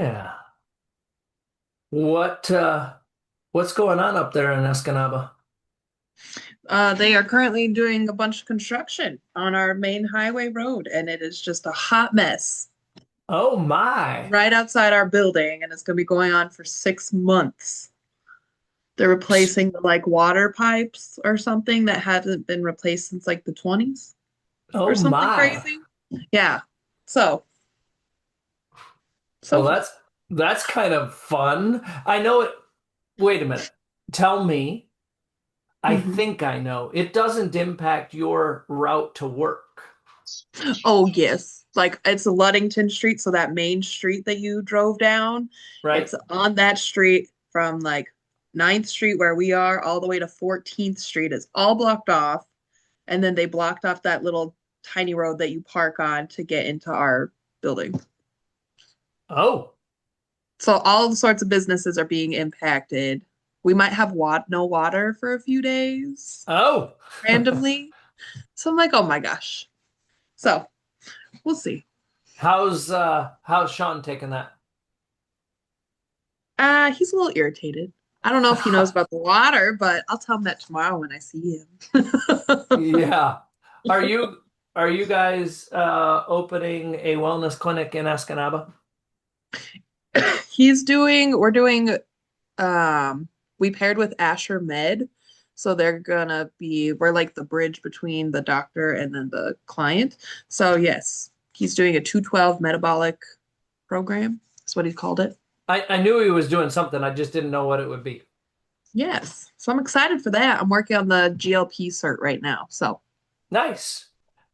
Yeah. What what's going on up there in Escanaba? They are currently doing a bunch of construction on our main highway road, and it is just a hot mess Oh my. right outside our building, and it's going to be going on for 6 months. They're replacing the water pipes or something that hasn't been replaced since like the 20s or Oh something my. crazy. Yeah. So, so Well, fun. that's kind of fun. I know it. Wait a minute. Tell me. I Mhm. think I know. It doesn't impact your route to work, Oh, yes. Like it's Luddington Street, so that main street that you drove down, right? it's on that street from like 9th Street where we are all the way to 14th Street. It's all blocked off. And then they blocked off that little tiny road that you park on to get into our building. Oh. So all the sorts of businesses are being impacted. We might have no water for a few days Oh. randomly. So I'm like, oh my gosh. So we'll see. How's Sean taking that? He's a little irritated. I don't know if he knows about the water, but I'll tell him that tomorrow when I see him. Yeah. Are you are you guys opening a wellness clinic in Escanaba? We're doing, um, we paired with Asher Med. So we're like the bridge between the doctor and then the client. So yes, he's doing a 212 metabolic program. That's what he called it. I knew he was doing something. I just didn't know what it would be. Yes. So I'm excited for that. I'm working on the GLP cert right now. So Nice.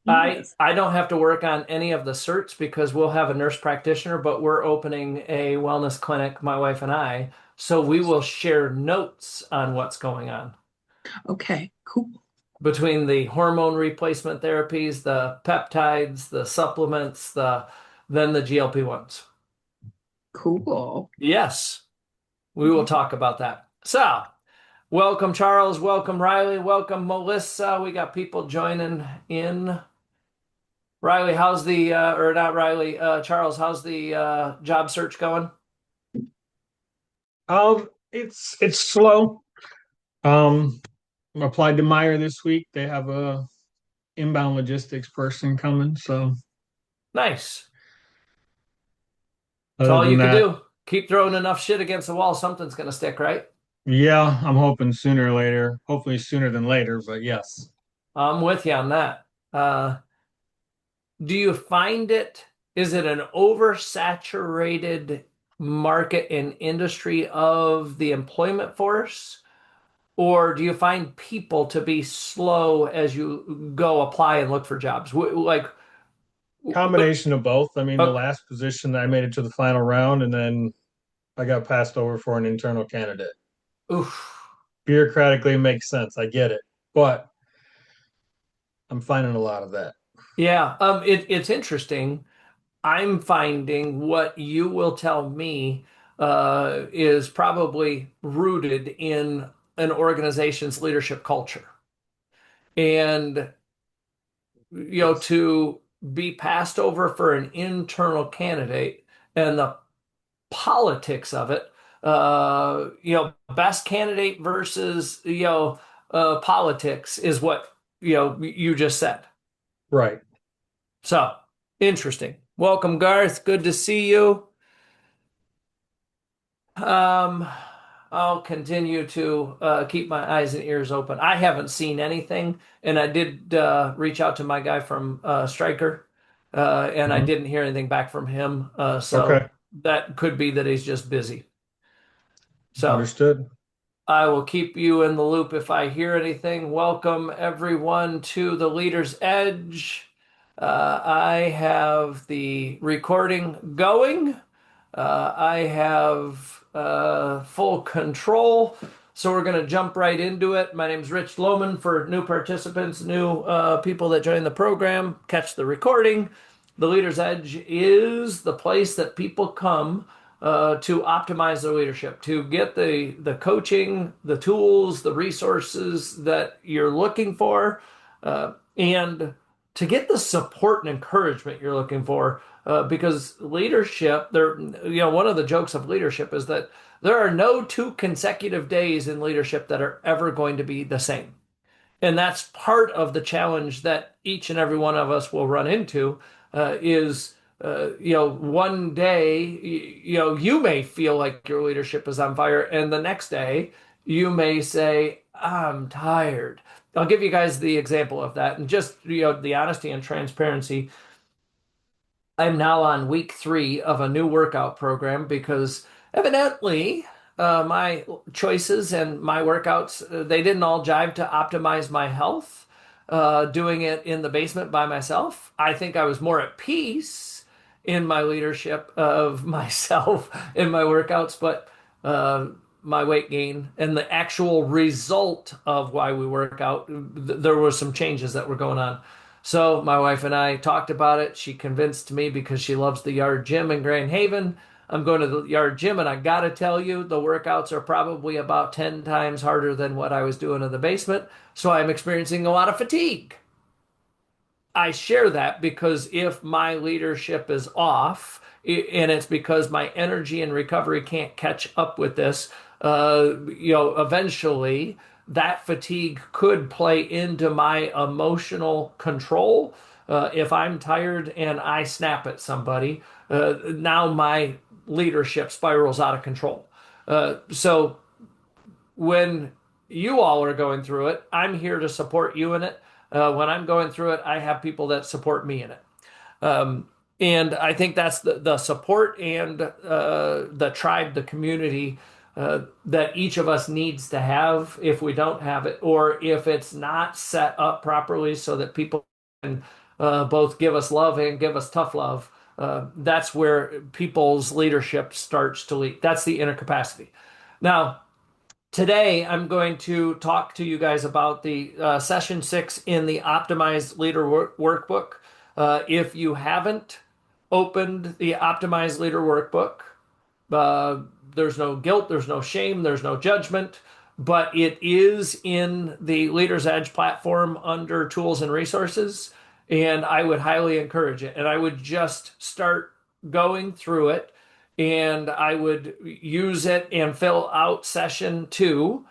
I yes. I don't have to work on any of the certs because we'll have a nurse practitioner, but we're opening a wellness clinic, my wife and I, so we will share notes on what's going on Okay, cool. between the hormone replacement therapies, the peptides, the supplements, then the GLP-1s. Cool. Yes, we will talk about that. So, welcome Charles, welcome Riley, welcome Melissa. We got people joining in. Riley, how's or not Riley, Charles, how's the job search going? It's slow. Applied to Meyer this week. They have a inbound logistics person coming. So Nice. It's other all than you can that, do. Keep throwing enough shit against the wall, something's gonna stick, right? yeah, I'm hoping sooner or later. Hopefully sooner than later, but yes. I'm with you on that. Do you find is it an oversaturated market and industry of the employment force? Or do you find people to be slow as you go apply and look for jobs? What? Combination of both. I mean, the Uh, last position I made it to the final round, and then I got passed over for an internal candidate. oof. Bureaucratically, it makes sense. I get it, but I'm finding a lot of that. Yeah, it's interesting. I'm finding what you will tell me is probably rooted in an organization's leadership culture. And, to be passed over for an internal candidate and the politics of it, best candidate versus, politics is what, you just said. Right. So interesting. Welcome, Garth. Good to see you. Um, I'll continue to keep my eyes and ears open. I haven't seen anything, and I did reach out to my guy from Stryker, and I Mhm. didn't hear anything back from him. So Okay. that could be that he's just busy. So Understood. I will keep you in the loop if I hear anything. Welcome, everyone, to the Leader's Edge. I have the recording going. I have full control. So we're going to jump right into it. My name is Rich Lohman for new participants, new people that join the program. Catch the recording. The Leader's Edge is the place that people come to optimize their leadership, to get the coaching, the tools, the resources that you're looking for, and to get the support and encouragement you're looking for. Because leadership, one of the jokes of leadership is that there are no two consecutive days in leadership that are ever going to be the same. And that's part of the challenge that each and every one of us will run into is one day you may feel like your leadership is on fire, and the next day you may say, I'm tired. I'll give you guys the example of that, and just the honesty and transparency. I'm now on week 3 of a new workout program because evidently my choices and my workouts they didn't all jive to optimize my health. Doing it in the basement by myself, I think I was more at peace in my leadership of myself in my workouts, but uh, my weight gain and the actual result of why we work out, there were some changes that were going on. So my wife and I talked about it. She convinced me because she loves the yard gym in Grand Haven. I'm going to the yard gym, and I got to tell you, the workouts are probably about 10 times harder than what I was doing in the basement. So I'm experiencing a lot of fatigue. I share that because if my leadership is off, and it's because my energy and recovery can't catch up with this, eventually that fatigue could play into my emotional control. If I'm tired and I snap at somebody, now my leadership spirals out of control. So when you all are going through it, I'm here to support you in it. When I'm going through it, I have people that support me in it. Um, and I think that's the support and the tribe, the community that each of us needs to have if we don't have it, or if it's not set up properly so that people can both give us love and give us tough love. That's where people's leadership starts to leak. That's the inner capacity. Now, today, I'm going to talk to you guys about the session 6 in the Optimized Leader Workbook. If you haven't opened the Optimized Leader Workbook, uh, there's no guilt, there's no shame, there's no judgment, but it is in the Leader's Edge platform under tools and resources, and I would highly encourage it. And I would just start going through it, and I would use it and fill out session 2.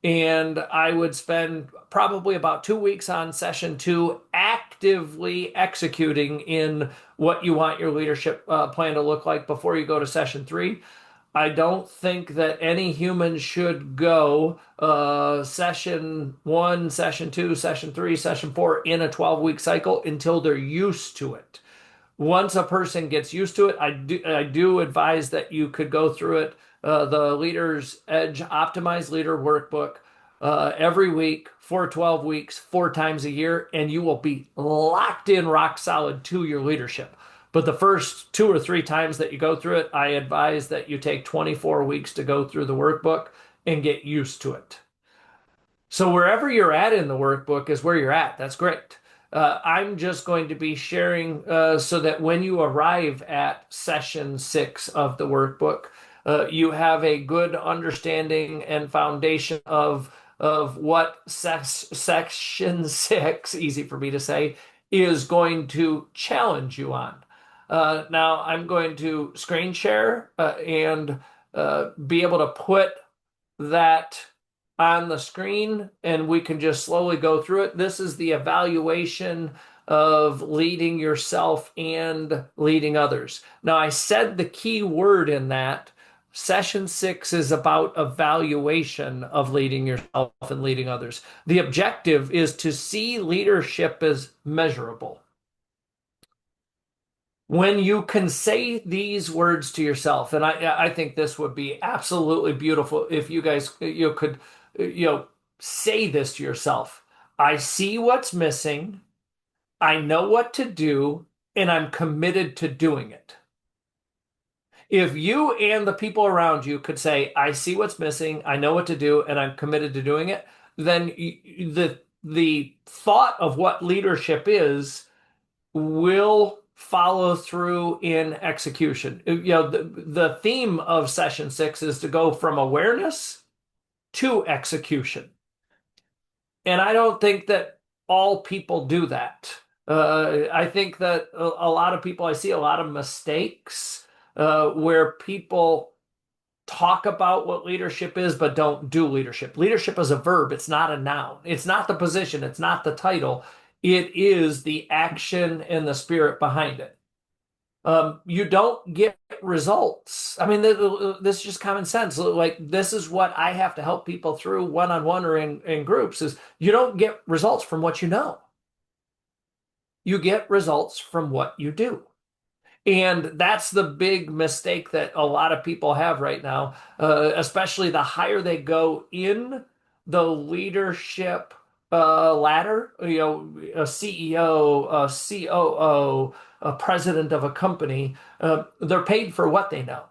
And I would spend probably about 2 weeks on session 2 actively executing in what you want your leadership plan to look like before you go to session 3. I don't think that any human should go session 1, session 2, session 3, session 4 in a 12-week cycle until they're used to it. Once a person gets used to it, I do advise that you could go through it, the Leader's Edge Optimized Leader Workbook, every week for 12 weeks, 4 times a year, and you will be locked in rock solid to your leadership. But the first 2 or 3 times that you go through it, I advise that you take 24 weeks to go through the workbook and get used to it. So wherever you're at in the workbook is where you're at. That's great. I'm just going to be sharing so that when you arrive at session 6 of the workbook, you have a good understanding and foundation of what section 6, easy for me to say, is going to challenge you on. Now I'm going to screen share and be able to put that on the screen, and we can just slowly go through it. This is the evaluation of leading yourself and leading others. Now, I said the key word in that. Session 6 is about evaluation of leading yourself and leading others. The objective is to see leadership as measurable. When you can say these words to yourself, and I think this would be absolutely beautiful if you guys could say this to yourself. I see what's missing, I know what to do, and I'm committed to doing it. If you and the people around you could say, I see what's missing, I know what to do, and I'm committed to doing it, then the thought of what leadership is will follow through in execution. The theme of session 6 is to go from awareness to execution. And I don't think that all people do that. I think that a lot of people, I see a lot of mistakes where people talk about what leadership is, but don't do leadership. Leadership is a verb, it's not a noun. It's not the position, it's not the title. It is the action and the spirit behind it. You don't get results. I mean, this is just common sense. Like, this is what I have to help people through one-on-one or in groups is you don't get results from what you know. You get results from what you do. And that's the big mistake that a lot of people have right now, especially the higher they go in the leadership ladder, a CEO, a COO, a president of a company, they're paid for what they know.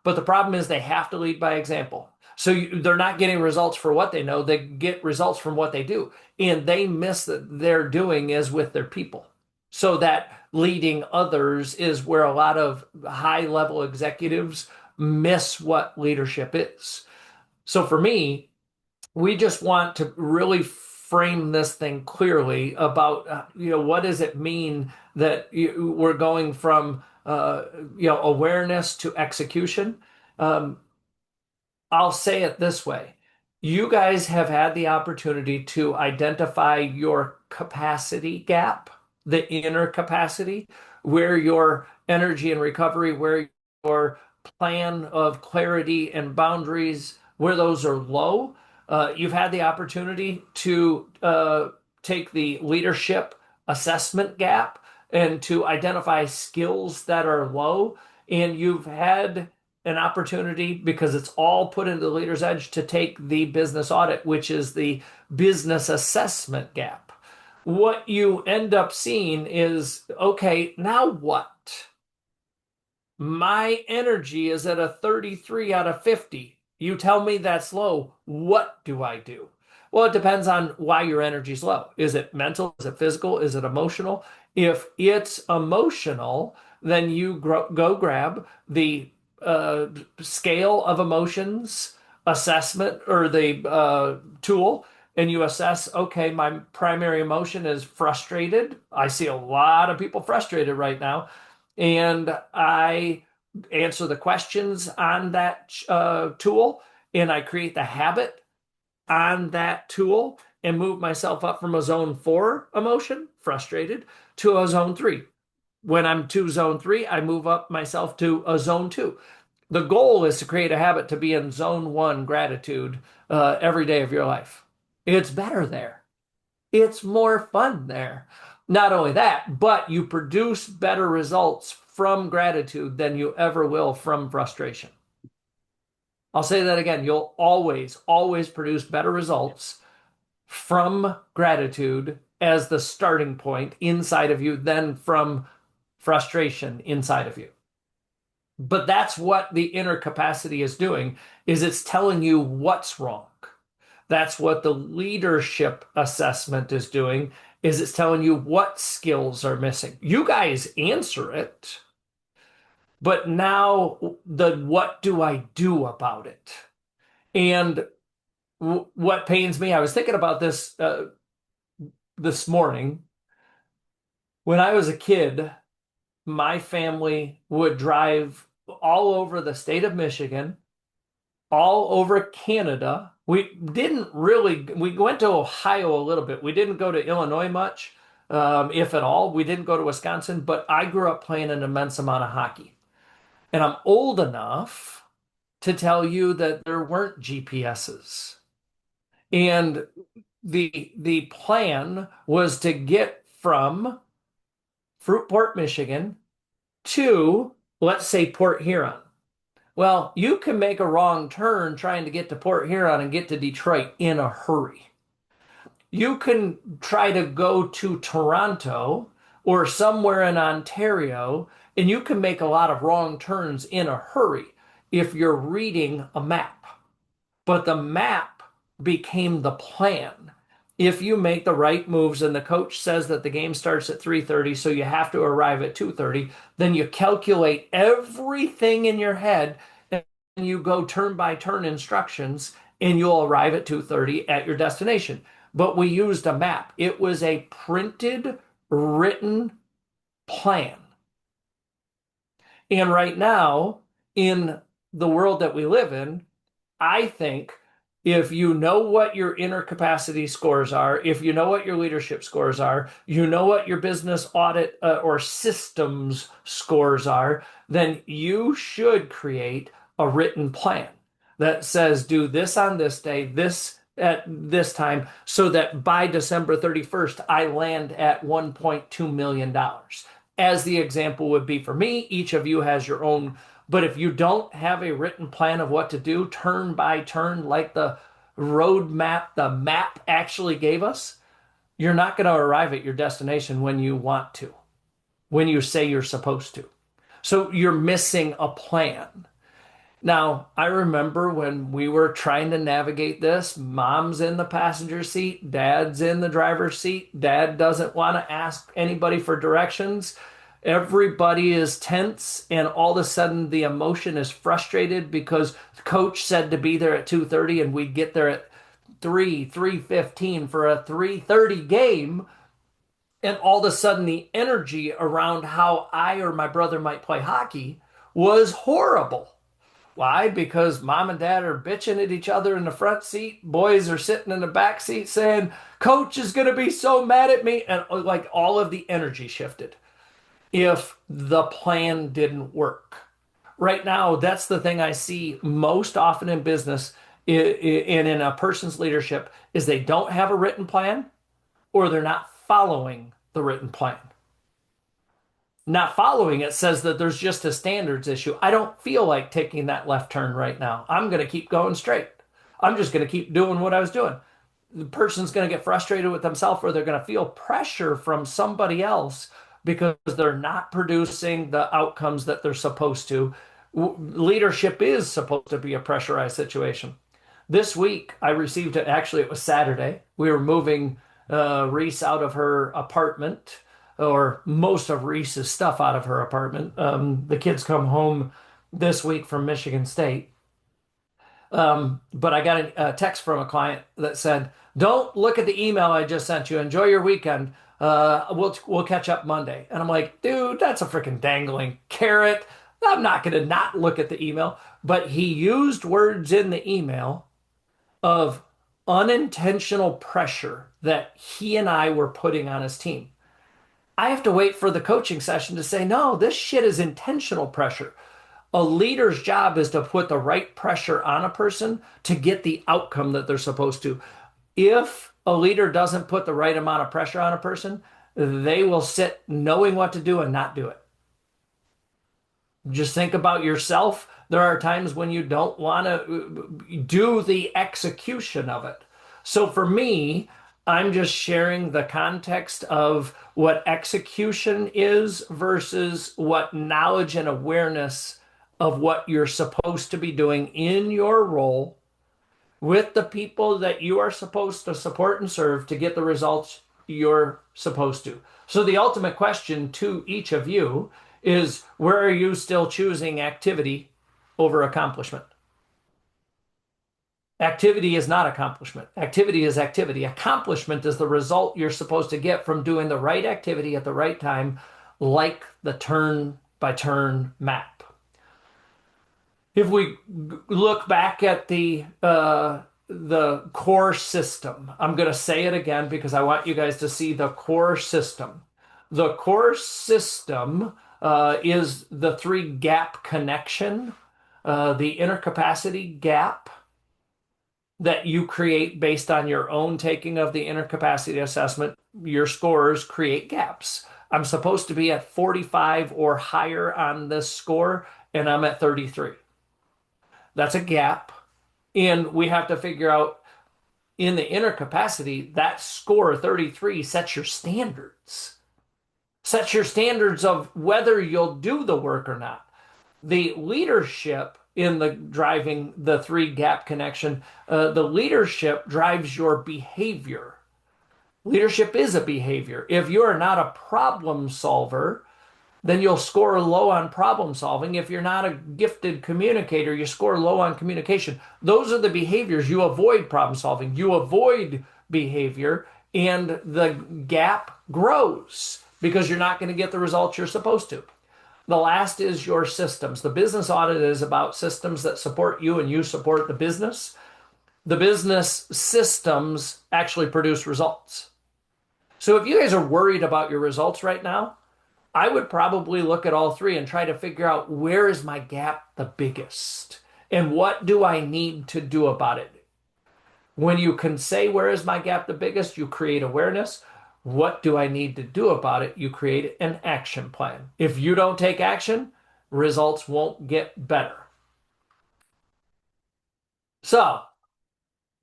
But the problem is they have to lead by example. So they're not getting results for what they know, they get results from what they do. And they miss that their doing is with their people. So that leading others is where a lot of high level executives miss what leadership is. So for me, we just want to really frame this thing clearly about what does it mean that we're going from awareness to execution. um, I'll say it this way. You guys have had the opportunity to identify your capacity gap, the inner capacity, where your energy and recovery, where your plan of clarity and boundaries, where those are low. You've had the opportunity to take the leadership assessment gap and to identify skills that are low. And you've had an opportunity because it's all put into the leader's edge to take the business audit, which is the business assessment gap. What you end up seeing is, okay, now what? My energy is at a 33 out of 50. You tell me that's low. What do I do? Well, it depends on why your energy's low. Is it mental? Is it physical? Is it emotional? If it's emotional, then you go grab the uh, scale of emotions assessment or the tool, and you assess, okay, my primary emotion is frustrated. I see a lot of people frustrated right now, and I answer the questions on that tool, and I create the habit on that tool and move myself up from a zone 4 emotion, frustrated, to a zone 3. When I'm to zone 3, I move up myself to a zone 2. The goal is to create a habit to be in zone 1 gratitude every day of your life. It's better there. It's more fun there. Not only that, but you produce better results from gratitude than you ever will from frustration. I'll say that again. You'll always, always produce better results from gratitude as the starting point inside of you than from frustration inside of you. But that's what the inner capacity is doing, is it's telling you what's wrong. That's what the leadership assessment is doing, is it's telling you what skills are missing. You guys answer it, but now the what do I do about it? And what pains me, I was thinking about this this morning. When I was a kid, my family would drive all over the state of Michigan, all over Canada. We went to Ohio a little bit. We didn't go to Illinois much, if at all. We didn't go to Wisconsin, but I grew up playing an immense amount of hockey. And I'm old enough to tell you that there weren't GPSs. And the plan was to get from Fruitport, Michigan to, let's say, Port Huron. Well, you can make a wrong turn trying to get to Port Huron and get to Detroit in a hurry. You can try to go to Toronto or somewhere in Ontario, and you can make a lot of wrong turns in a hurry if you're reading a map. But the map became the plan. If you make the right moves and the coach says that the game starts at 3:30, so you have to arrive at 2:30, then you calculate everything in your head and you go turn by turn instructions and you'll arrive at 2:30 at your destination. But we used a map. It was a printed written plan. And right now, in the world that we live in, I think if you know what your inner capacity scores are, if you know what your leadership scores are, you know what your business audit or systems scores are, then you should create a written plan that says do this on this day, this at this time, so that by December 31st, I land at $1.2 million. As the example would be for me, each of you has your own, but if you don't have a written plan of what to do turn by turn, like the roadmap, the map actually gave us, you're not going to arrive at your destination when you want to, when you say you're supposed to. So you're missing a plan. Now, I remember when we were trying to navigate this, mom's in the passenger seat, dad's in the driver's seat. Dad doesn't want to ask anybody for directions. Everybody is tense, and all of a sudden the emotion is frustrated because the coach said to be there at 2:30 and we'd get there at 3:15 for a 3:30 game. And all of a sudden the energy around how I or my brother might play hockey was horrible. Why? Because mom and dad are bitching at each other in the front seat. Boys are sitting in the back seat saying, Coach is going to be so mad at me. And like all of the energy shifted if the plan didn't work. Right now, that's the thing I see most often in business and in a person's leadership is they don't have a written plan or they're not following the written plan. Not following it says that there's just a standards issue. I don't feel like taking that left turn right now. I'm going to keep going straight. I'm just going to keep doing what I was doing. The person's going to get frustrated with themselves or they're going to feel pressure from somebody else because they're not producing the outcomes that they're supposed to. Leadership is supposed to be a pressurized situation. This week, I received it. Actually, it was Saturday. We were moving Reese out of her apartment, or most of Reese's stuff out of her apartment. The kids come home this week from Michigan State. But I got a text from a client that said, "Don't look at the email I just sent you. Enjoy your weekend. We'll catch up Monday." And I'm like, dude, that's a freaking dangling carrot. I'm not going to not look at the email. But he used words in the email of unintentional pressure that he and I were putting on his team. I have to wait for the coaching session to say, no, this shit is intentional pressure. A leader's job is to put the right pressure on a person to get the outcome that they're supposed to. If a leader doesn't put the right amount of pressure on a person, they will sit knowing what to do and not do it. Just think about yourself. There are times when you don't want to do the execution of it. So for me, I'm just sharing the context of what execution is versus what knowledge and awareness of what you're supposed to be doing in your role with the people that you are supposed to support and serve to get the results you're supposed to. So the ultimate question to each of you is, where are you still choosing activity over accomplishment? Activity is not accomplishment. Activity is activity. Accomplishment is the result you're supposed to get from doing the right activity at the right time, like the turn by turn map. If we look back at the core system, I'm going to say it again because I want you guys to see the core system. The core system is the three gap connection, the intercapacity gap that you create based on your own taking of the intercapacity assessment. Your scores create gaps. I'm supposed to be at 45 or higher on this score, and I'm at 33. That's a gap. And we have to figure out in the intercapacity, that score 33 sets your standards. Sets your standards of whether you'll do the work or not. The leadership in the driving the three gap connection, the leadership drives your behavior. Leadership is a behavior. If you are not a problem solver, then you'll score low on problem solving. If you're not a gifted communicator, you score low on communication. Those are the behaviors. You avoid problem solving. You avoid behavior, and the gap grows because you're not going to get the results you're supposed to. The last is your systems. The business audit is about systems that support you and you support the business. The business systems actually produce results. So if you guys are worried about your results right now, I would probably look at all three and try to figure out where is my gap the biggest and what do I need to do about it. When you can say, where is my gap the biggest, you create awareness. What do I need to do about it? You create an action plan. If you don't take action, results won't get better. So,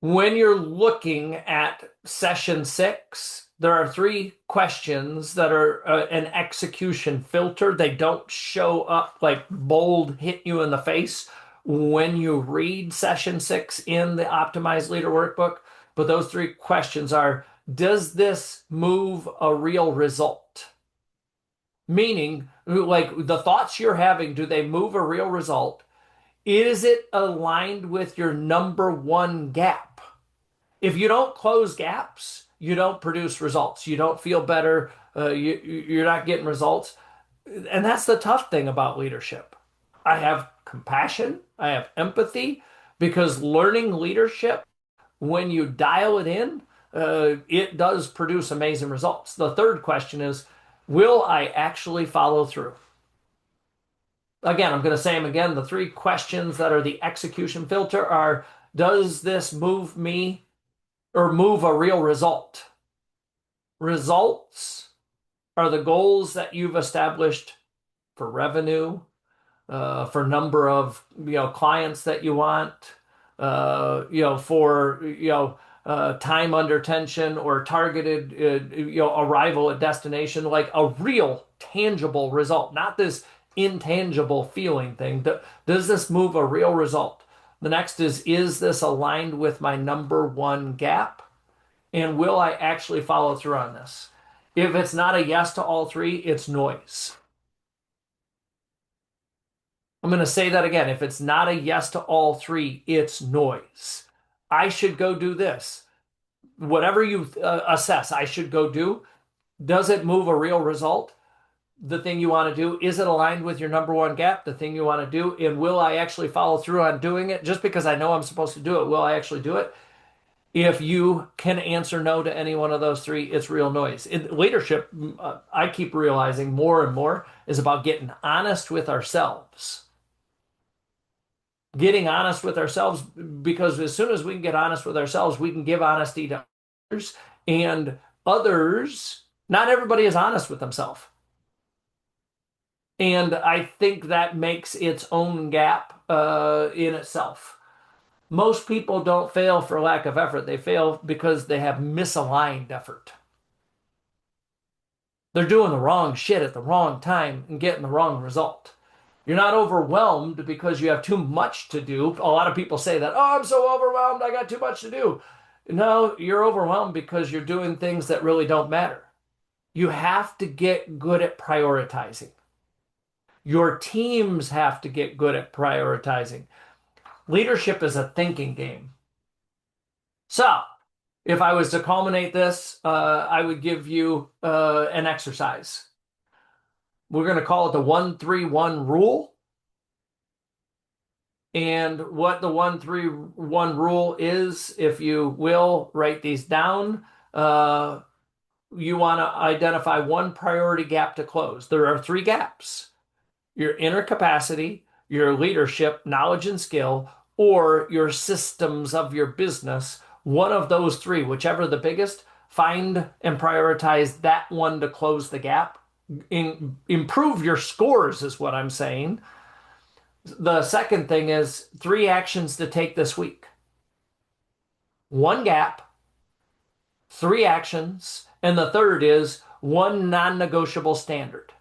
when you're looking at session 6, there are 3 questions that are an execution filter. They don't show up like bold, hit you in the face when you read session 6 in the Optimized Leader Workbook. But those 3 questions are, does this move a real result? Meaning, like the thoughts you're having, do they move a real result? Is it aligned with your number 1 gap? If you don't close gaps, you don't produce results. You don't feel better. You're not getting results. And that's the tough thing about leadership. I have compassion. I have empathy because learning leadership, when you dial it in, it does produce amazing results. The third question is, will I actually follow through? Again, I'm going to say them again. The 3 questions that are the execution filter are, does this move me or move a real result? Results are the goals that you've established for revenue, for number of clients that you want, for time under tension or targeted arrival at destination, like a real tangible result, not this intangible feeling thing. Does this move a real result? The next is this aligned with my number 1 gap? And will I actually follow through on this? If it's not a yes to all 3, it's noise. I'm going to say that again. If it's not a yes to all 3, it's noise. I should go do this. Whatever you assess, I should go do. Does it move a real result? The thing you want to do, is it aligned with your number 1 gap? The thing you want to do, and will I actually follow through on doing it? Just because I know I'm supposed to do it, will I actually do it? If you can answer no to any one of those 3, it's real noise. Leadership, I keep realizing more and more, is about getting honest with ourselves. Getting honest with ourselves, because as soon as we can get honest with ourselves, we can give honesty to others. And others, not everybody is honest with themselves. And I think that makes its own gap in itself. Most people don't fail for lack of effort. They fail because they have misaligned effort. They're doing the wrong shit at the wrong time and getting the wrong result. You're not overwhelmed because you have too much to do. A lot of people say that, oh, I'm so overwhelmed, I got too much to do. No, you're overwhelmed because you're doing things that really don't matter. You have to get good at prioritizing. Your teams have to get good at prioritizing. Leadership is a thinking game. So, if I was to culminate this, I would give you an exercise. We're going to call it the 1-3-1 rule. And what the 1-3-1 rule is, if you will, write these down. You want to identify 1 priority gap to close. There are 3 gaps: your inner capacity, your leadership, knowledge and skill, or your systems of your business. One of those 3, whichever the biggest, find and prioritize that one to close the gap. Improve your scores is what I'm saying. The second thing is 3 actions to take this week. 1 gap, 3 actions, and the third is 1 non-negotiable standard.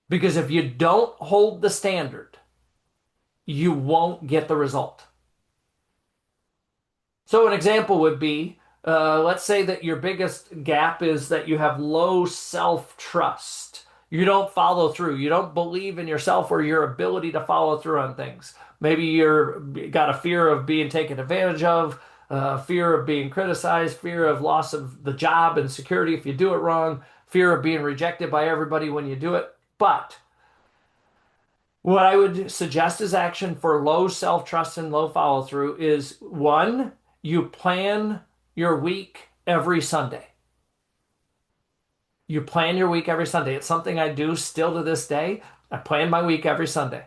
Because if you don't hold the standard, you won't get the result. So an example would be, let's say that your biggest gap is that you have low self-trust. You don't follow through. You don't believe in yourself or your ability to follow through on things. Maybe you're got a fear of being taken advantage of. fear of being criticized, fear of loss of the job and security if you do it wrong, fear of being rejected by everybody when you do it. But what I would suggest as action for low self-trust and low follow-through is one, you plan your week every Sunday. You plan your week every Sunday. It's something I do still to this day. I plan my week every Sunday.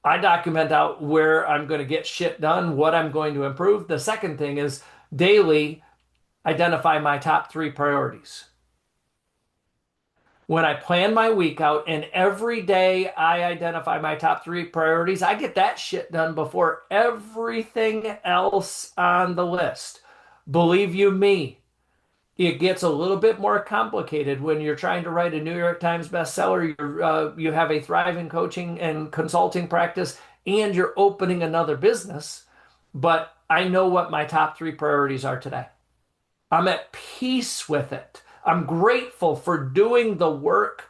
I document out where I'm going to get shit done, what I'm going to improve. The second thing is daily identify my top three priorities. When I plan my week out and every day I identify my top three priorities, I get that shit done before everything else on the list. Believe you me, it gets a little bit more complicated when you're trying to write a New York Times bestseller, you have a thriving coaching and consulting practice, and you're opening another business. But I know what my top three priorities are today. I'm at peace with it. I'm grateful for doing the work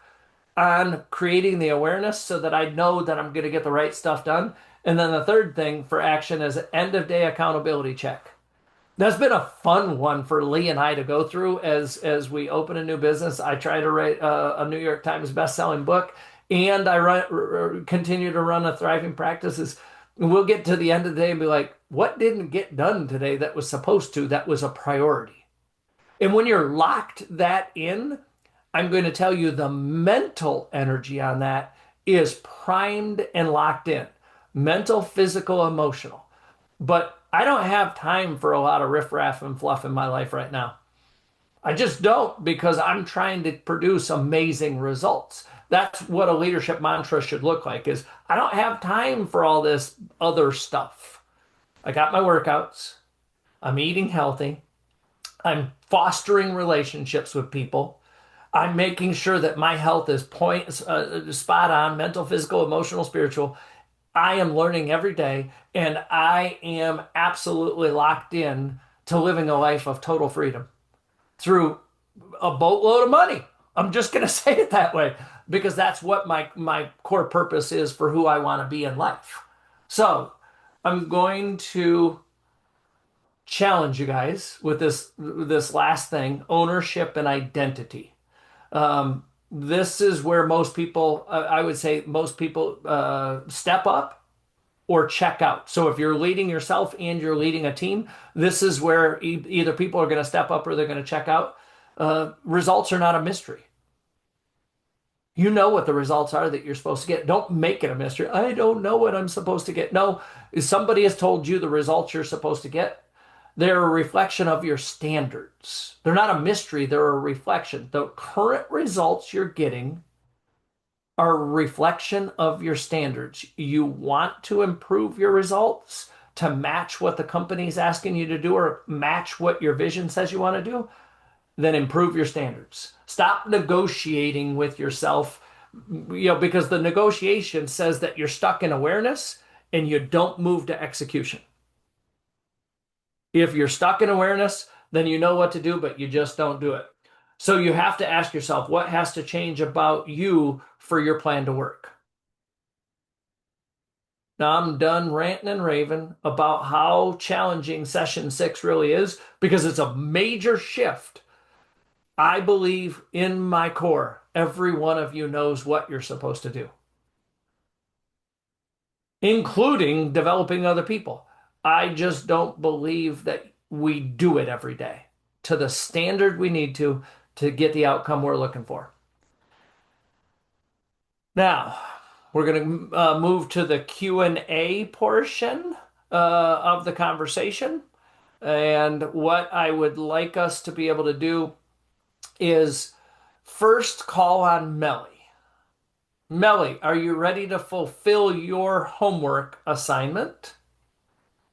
on creating the awareness so that I know that I'm going to get the right stuff done. And then the third thing for action is end of day accountability check. That's been a fun one for Lee and I to go through as we open a new business. I try to write a New York Times best-selling book, and continue to run a thriving practices. And we'll get to the end of the day and be like, what didn't get done today that was supposed to, that was a priority? And when you're locked that in, I'm going to tell you the mental energy on that is primed and locked in. Mental, physical, emotional. But I don't have time for a lot of riffraff and fluff in my life right now. I just don't because I'm trying to produce amazing results. That's what a leadership mantra should look like is I don't have time for all this other stuff. I got my workouts. I'm eating healthy. I'm fostering relationships with people. I'm making sure that my health is spot on, mental, physical, emotional, spiritual. I am learning every day, and I am absolutely locked in to living a life of total freedom through a boatload of money. I'm just going to say it that way because that's what my core purpose is for who I want to be in life. So I'm going to challenge you guys with this last thing, ownership and identity. This is where most people, I would say, most people step up or check out. So if you're leading yourself and you're leading a team, this is where either people are going to step up or they're going to check out. Results are not a mystery. You know what the results are that you're supposed to get. Don't make it a mystery. I don't know what I'm supposed to get. No, somebody has told you the results you're supposed to get. They're a reflection of your standards. They're not a mystery, they're a reflection. The current results you're getting are a reflection of your standards. You want to improve your results to match what the company's asking you to do or match what your vision says you want to do, then improve your standards. Stop negotiating with yourself, because the negotiation says that you're stuck in awareness and you don't move to execution. If you're stuck in awareness, then you know what to do, but you just don't do it. So you have to ask yourself, what has to change about you for your plan to work? Now I'm done ranting and raving about how challenging session 6 really is because it's a major shift. I believe in my core, every one of you knows what you're supposed to do, including developing other people. I just don't believe that we do it every day to the standard we need to get the outcome we're looking for. Now, we're going to move to the Q&A portion of the conversation. And what I would like us to be able to do is first call on Melly. Melly, are you ready to fulfill your homework assignment?